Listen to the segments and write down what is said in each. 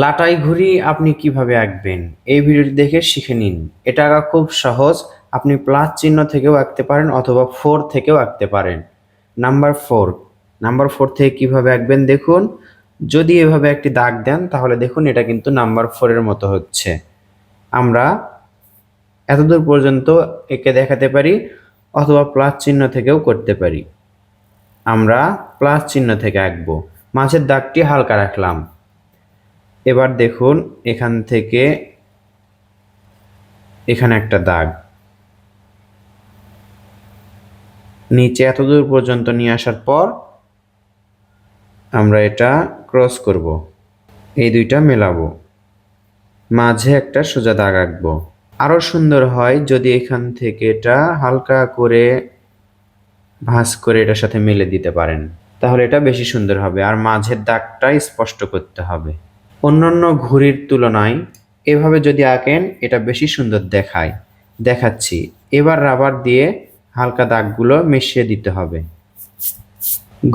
লাটাই ঘুড়ি আপনি কিভাবে আঁকবেন? এই ভিডিওটি দেখে শিখে নিন। এটা আঁকা খুব সহজ। আপনি প্লাস চিহ্ন থেকেও আঁকতে পারেন অথবা 4 থেকেও আঁকতে পারেন। নাম্বার 4, নাম্বার 4 থেকে কিভাবে আঁকবেন দেখুন। যদি এভাবে একটি দাগ দেন তাহলে দেখুন এটা কিন্তু নাম্বার 4 এর মতো হচ্ছে। আমরা এতদূর পর্যন্ত এঁকে দেখাতে পারি অথবা প্লাস চিহ্ন থেকেও করতে পারি। আমরা প্লাস চিহ্ন থেকে আঁকবো। মাঝের দাগটি হালকা রাখলাম। এবার দেখুন এখান থেকে এখানে একটা দাগ, নিচে এতদূর পর্যন্ত নিয়ে আসার পর আমরা এটা ক্রস করব, এই দুইটা মেলাবো, মাঝে একটা সোজা দাগ আঁকবো। আরো সুন্দর হয় যদি এখান থেকে এটা হালকা করে ভাঁজ করে এটার সাথে মেলে দিতে পারেন, তাহলে এটা বেশি সুন্দর হবে। আর মাঝের দাগটা স্পষ্ট করতে হবে। অন্যান্য ঘুড়ির তুলনায় এভাবে যদি আঁকেন এটা বেশি সুন্দর দেখাচ্ছি। এবার রাবার দিয়ে হালকা দাগগুলো মিশিয়ে দিতে হবে।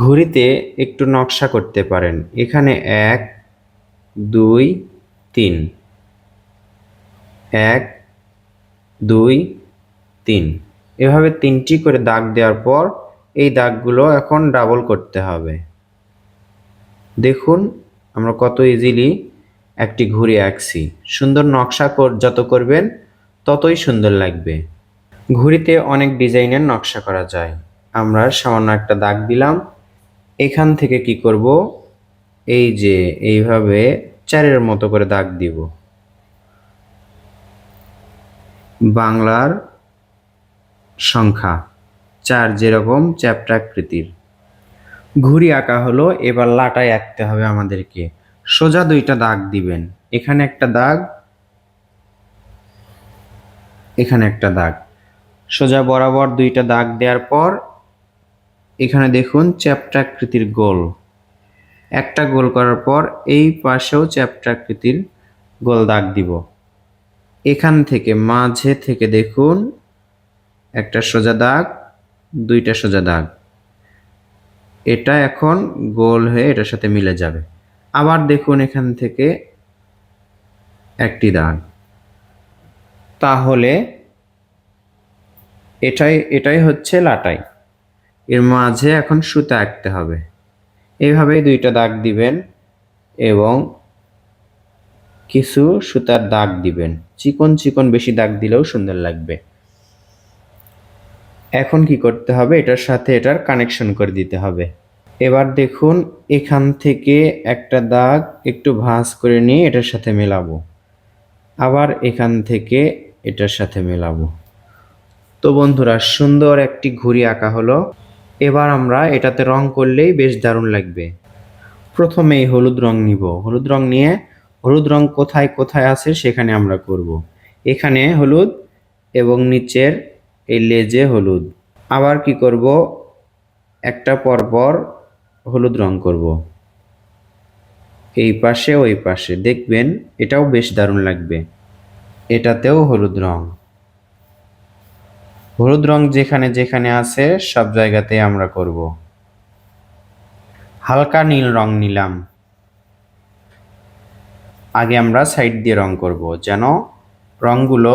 ঘুড়িতে একটু নকশা করতে পারেন। এখানে 1 2 3, 1 2 3, এভাবে 3টি করে দাগ দেওয়ার পর এই দাগগুলো এখন ডাবল করতে হবে। দেখুন আমরা কত ইজিলি একটি ঘুড়ি আঁকছি। সুন্দর নকশা যত করবেন ততই সুন্দর লাগবে। ঘুড়িতে অনেক ডিজাইনের নকশা করা যায়। আমরা সামান্য একটা দাগ দিলাম। এখান থেকে কি করব, এই যে এইভাবে 4-এর মতো করে দাগ দিব। বাংলার সংখ্যা 4 যেরকম চ্যাপ্টা আকৃতির ঘুড়ি আঁকা হলো। এবার লাটাই আঁকতে হবে আমাদেরকে। সোজা 2টা দাগ দিবেন। এখানে একটা দাগ, এখানে একটা দাগ। সোজা বরাবর 2টা দাগ দেওয়ার পর এখানে দেখুন চ্যাপ্টা আকৃতির গোল, একটা গোল করার পর এই পাশেও চ্যাপ্টা আকৃতির গোল দাগ দিব। এখান থেকে মাঝে থেকে দেখুন একটা সোজা দাগ, 2টা সোজা দাগ। এটা এখন গোল হয়ে এটার সাথে মিলে যাবে। আবার দেখুন এখান থেকে একটি দাগ। তাহলে এটাই হচ্ছে লাটাই। এর মাঝে এখন সুতা আঁকতে হবে। এইভাবেই 2টা দাগ দিবেন এবং কিছু সুতার দাগ দিবেন। চিকন চিকন বেশি দাগ দিলেও সুন্দর লাগবে। এখন কি করতে হবে, এটার সাথে এটার কানেকশন করে দিতে হবে। এবার দেখুন এখান থেকে একটা দাগ একটু ভাঁজ করে নিয়ে এটার সাথে মেলাবো, আবার এখান থেকে এটার সাথে মেলাবো। তো বন্ধুরা, সুন্দর একটি ঘুড়ি আঁকা হলো। এবার আমরা এটাতে রং করলেই বেশ দারুণ লাগবে। প্রথমেই হলুদ রং নিব। হলুদ রং নিয়ে হলুদ রং কোথায় কোথায় আছে সেখানে আমরা করব। এখানে হলুদ এবং নিচের এই লেজে হলুদ। আবার কি করব, একটা পরপর হলুদ রং করব, এই পাশে ওই পাশে। দেখবেন এটাও বেশ দারুণ লাগবে। এটাতেও হলুদ রং। হলুদ রং যেখানে যেখানে আছে সব জায়গাতেই আমরা করব। হালকা নীল রং নিলাম। আগে আমরা সাইড দিয়ে রং করব যেন রংগুলো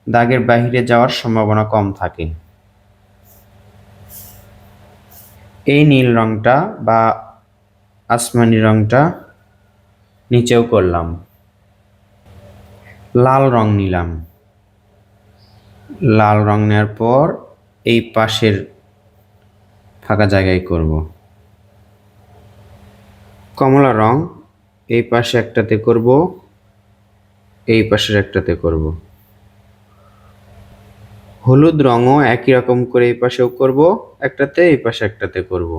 দাগের বাহিরে যাওয়ার সম্ভাবনা কম থাকে। এই নীল রংটা বা আসমানি রংটা নিচেও করলাম। লাল রং নিলাম। লাল রং নেওয়ার পর এই পাশের ফাঁকা জায়গায় করব। কমলা রং এই পাশে একটাতে করব, এই পাশের একটাতে করব। হলুদ রঙও একই রকম করে এই পাশেও করব একটাতে, এই পাশে একটাতে করব।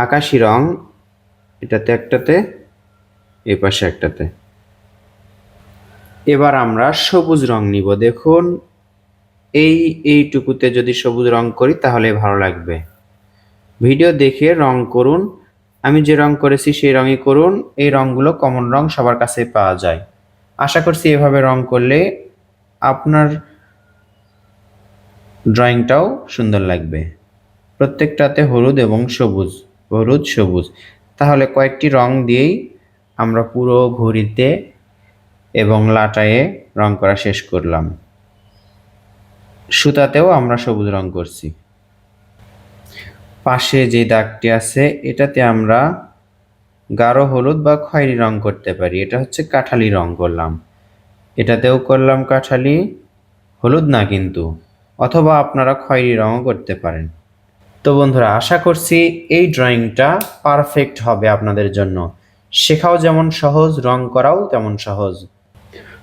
আকাশি রং এটাতে একটাতে, এই পাশে একটাতে। এবার আমরা সবুজ রং নিব। দেখুন এইটুকুতে যদি সবুজ রং করি তাহলে ভালো লাগবে। ভিডিও দেখে রং করুন। আমি যে রং করেছি সেই রঙই করুন। এই রংগুলো কমন রং, সবার কাছে পাওয়া যায়। আশা করছি এভাবে রং করলে আপনার ড্রয়িংটাও সুন্দর লাগবে। প্রত্যেকটাতে হলুদ এবং সবুজ, হলুদ সবুজ। তাহলে কয়েকটি রং দিয়েই আমরা পুরো ঘড়িতে এবং লাটায়ে রং করা শেষ করলাম। সুতাতেও আমরা সবুজ রং করছি। পাশে যে দাগটি আছে এটাতে আমরা গাঢ় হলুদ বা খয়েরি রং করতে পারি। এটা হচ্ছে কাঠালি রং করলাম। এটাতেও করলাম কাঠালি, হলুদ না কিন্তু, অথবা আপনারা খয়েরি রঙও করতে পারেন। তো বন্ধুরা, আশা করছি এই ড্রয়িংটা পারফেক্ট হবে আপনাদের জন্য। শেখাও যেমন সহজ, রং করাও তেমন সহজ।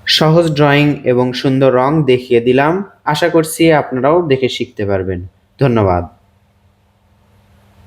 সহজ ড্রয়িং এবং সুন্দর রং দেখিয়ে দিলাম। আশা করছি আপনারাও দেখে শিখতে পারবেন। ধন্যবাদ।